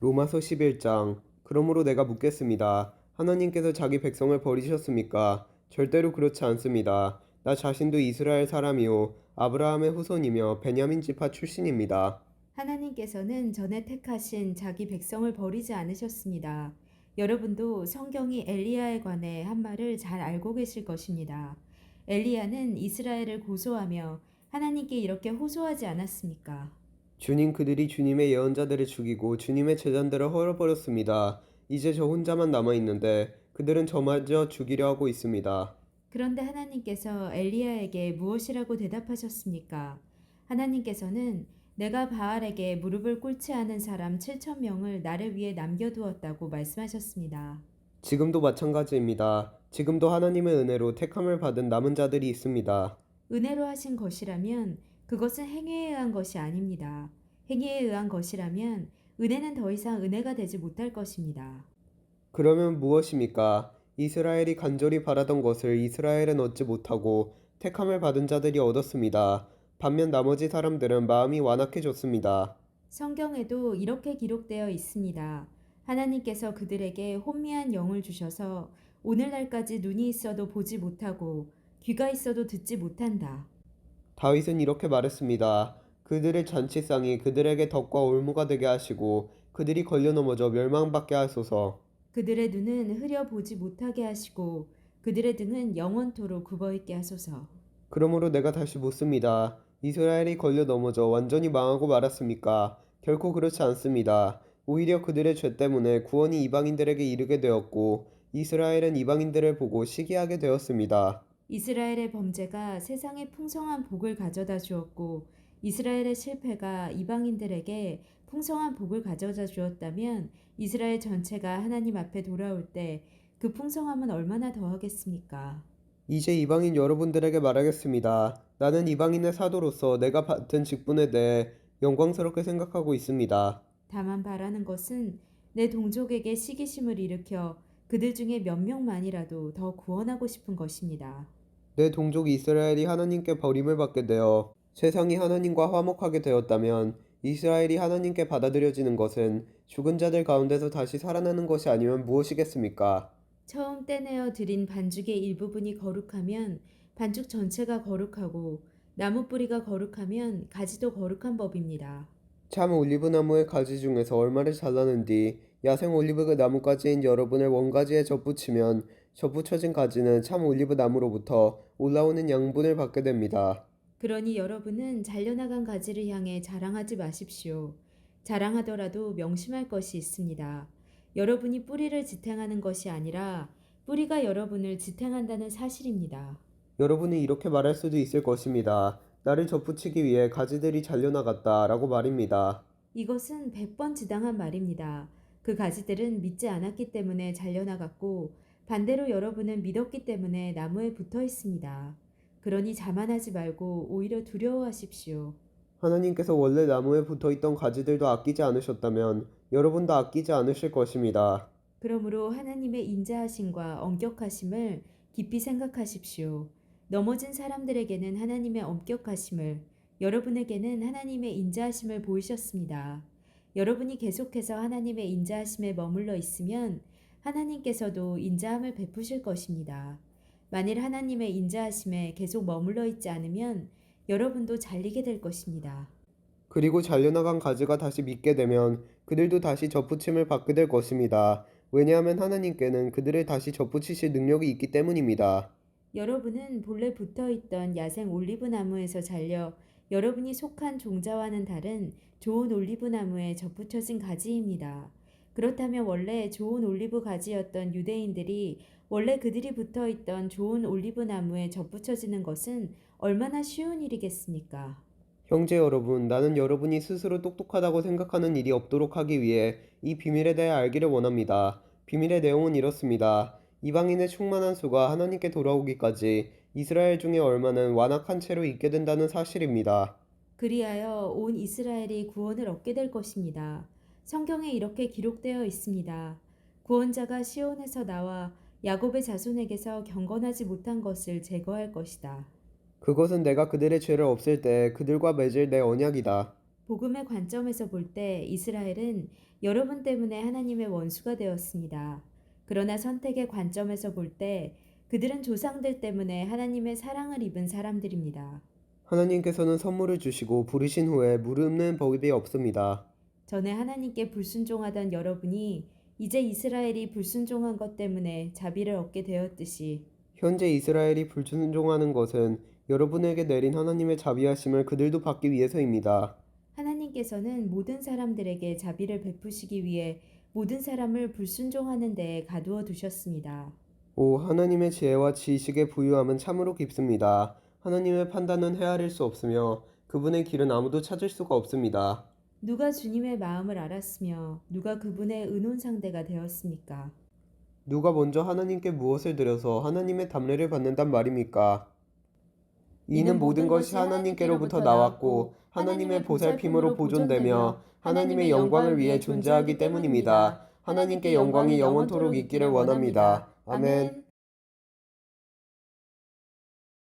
로마서 11장. 그러므로 내가 묻겠습니다. 하나님께서 자기 백성을 버리셨습니까? 절대로 그렇지 않습니다. 나 자신도 이스라엘 사람이요 아브라함의 후손이며 베냐민 지파 출신입니다. 하나님께서는 전에 택하신 자기 백성을 버리지 않으셨습니다. 여러분도 성경이 엘리야에 관해 한 말을 잘 알고 계실 것입니다. 엘리야는 이스라엘을 고소하며 하나님께 이렇게 호소하지 않았습니까? 주님, 그들이 주님의 예언자들을 죽이고 주님의 제자들을 헐어버렸습니다. 이제 저 혼자만 남아있는데 그들은 저마저 죽이려 하고 있습니다. 그런데 하나님께서 엘리야에게 무엇이라고 대답하셨습니까? 하나님께서는 내가 바알에게 무릎을 꿇지 않은 사람 7천 명을 나를 위해 남겨두었다고 말씀하셨습니다. 지금도 마찬가지입니다. 지금도 하나님의 은혜로 택함을 받은 남은 자들이 있습니다. 은혜로 하신 것이라면 그것은 행위에 의한 것이 아닙니다. 행위에 의한 것이라면 은혜는 더 이상 은혜가 되지 못할 것입니다. 그러면 무엇입니까? 이스라엘이 간절히 바라던 것을 이스라엘은 얻지 못하고 택함을 받은 자들이 얻었습니다. 반면 나머지 사람들은 마음이 완악해졌습니다. 성경에도 이렇게 기록되어 있습니다. 하나님께서 그들에게 혼미한 영을 주셔서 오늘날까지 눈이 있어도 보지 못하고 귀가 있어도 듣지 못한다. 다윗은 이렇게 말했습니다. 그들의 잔치상이 그들에게 덕과 올무가 되게 하시고 그들이 걸려 넘어져 멸망받게 하소서. 그들의 눈은 흐려 보지 못하게 하시고 그들의 등은 영원토록 굽어 있게 하소서. 그러므로 내가 다시 묻습니다. 이스라엘이 걸려 넘어져 완전히 망하고 말았습니까? 결코 그렇지 않습니다. 오히려 그들의 죄 때문에 구원이 이방인들에게 이르게 되었고 이스라엘은 이방인들을 보고 시기하게 되었습니다. 이스라엘의 범죄가 세상에 풍성한 복을 가져다 주었고 이스라엘의 실패가 이방인들에게 풍성한 복을 가져다 주었다면 이스라엘 전체가 하나님 앞에 돌아올 때 그 풍성함은 얼마나 더하겠습니까? 이제 이방인 여러분들에게 말하겠습니다. 나는 이방인의 사도로서 내가 받은 직분에 대해 영광스럽게 생각하고 있습니다. 다만 바라는 것은 내 동족에게 시기심을 일으켜 그들 중에 몇 명만이라도 더 구원하고 싶은 것입니다. 내 동족 이스라엘이 하나님께 버림을 받게 되어 세상이 하나님과 화목하게 되었다면 이스라엘이 하나님께 받아들여지는 것은 죽은 자들 가운데서 다시 살아나는 것이 아니면 무엇이겠습니까? 처음 떼내어 드린 반죽의 일부분이 거룩하면 반죽 전체가 거룩하고 나무 뿌리가 거룩하면 가지도 거룩한 법입니다. 참 올리브나무의 가지 중에서 얼마를 잘라낸 뒤 야생 올리브 나무가지인 여러분의 원가지에 접붙이면 접붙여진 가지는 참 올리브 나무로부터 올라오는 양분을 받게 됩니다. 그러니 여러분은 잘려나간 가지를 향해 자랑하지 마십시오. 자랑하더라도 명심할 것이 있습니다. 여러분이 뿌리를 지탱하는 것이 아니라 뿌리가 여러분을 지탱한다는 사실입니다. 여러분이 이렇게 말할 수도 있을 것입니다. 나를 접붙이기 위해 가지들이 잘려나갔다 라고 말입니다. 이것은 100번 지당한 말입니다. 그 가지들은 믿지 않았기 때문에 잘려나갔고 반대로 여러분은 믿었기 때문에 나무에 붙어 있습니다. 그러니 자만하지 말고 오히려 두려워하십시오. 하나님께서 원래 나무에 붙어 있던 가지들도 아끼지 않으셨다면 여러분도 아끼지 않으실 것입니다. 그러므로 하나님의 인자하심과 엄격하심을 깊이 생각하십시오. 넘어진 사람들에게는 하나님의 엄격하심을, 여러분에게는 하나님의 인자하심을 보이셨습니다. 여러분이 계속해서 하나님의 인자하심에 머물러 있으면 하나님께서도 인자함을 베푸실 것입니다. 만일 하나님의 인자하심에 계속 머물러 있지 않으면 여러분도 잘리게 될 것입니다. 그리고 잘려나간 가지가 다시 믿게 되면 그들도 다시 접붙임을 받게 될 것입니다. 왜냐하면 하나님께는 그들을 다시 접붙이실 능력이 있기 때문입니다. 여러분은 본래 붙어 있던 야생 올리브 나무에서 잘려 여러분이 속한 종자와는 다른 좋은 올리브 나무에 접붙여진 가지입니다. 그렇다면 원래 좋은 올리브 가지였던 유대인들이 원래 그들이 붙어 있던 좋은 올리브 나무에 접붙여지는 것은 얼마나 쉬운 일이겠습니까? 형제 여러분, 나는 여러분이 스스로 똑똑하다고 생각하는 일이 없도록 하기 위해 이 비밀에 대해 알기를 원합니다. 비밀의 내용은 이렇습니다. 이방인의 충만한 수가 하나님께 돌아오기까지 이스라엘 중에 얼마는 완악한 채로 있게 된다는 사실입니다. 그리하여 온 이스라엘이 구원을 얻게 될 것입니다. 성경에 이렇게 기록되어 있습니다. 구원자가 시온에서 나와 야곱의 자손에게서 경건하지 못한 것을 제거할 것이다. 그것은 내가 그들의 죄를 없앨 때 그들과 맺을 내 언약이다. 복음의 관점에서 볼 때 이스라엘은 여러분 때문에 하나님의 원수가 되었습니다. 그러나 선택의 관점에서 볼 때 그들은 조상들 때문에 하나님의 사랑을 입은 사람들입니다. 하나님께서는 선물을 주시고 부르신 후에 무릎는 법이 없습니다. 전에 하나님께 불순종하던 여러분이 이제 이스라엘이 불순종한 것 때문에 자비를 얻게 되었듯이 현재 이스라엘이 불순종하는 것은 여러분에게 내린 하나님의 자비하심을 그들도 받기 위해서입니다. 하나님께서는 모든 사람들에게 자비를 베푸시기 위해 모든 사람을 불순종하는 데에 가두어 두셨습니다. 오, 하나님의 지혜와 지식의 부유함은 참으로 깊습니다. 하나님의 판단은 헤아릴 수 없으며 그분의 길은 아무도 찾을 수가 없습니다. 누가 주님의 마음을 알았으며 누가 그분의 의논 상대가 되었습니까? 누가 먼저 하나님께 무엇을 드려서 하나님의 담례를 받는단 말입니까? 이는 모든 것이 하나님께로부터 나왔고 하나님의 보살핌으로 보존되며 하나님의 영광을 위해 존재하기 때문입니다. 하나님께 영광이 영원토록 있기를 원합니다. 아멘.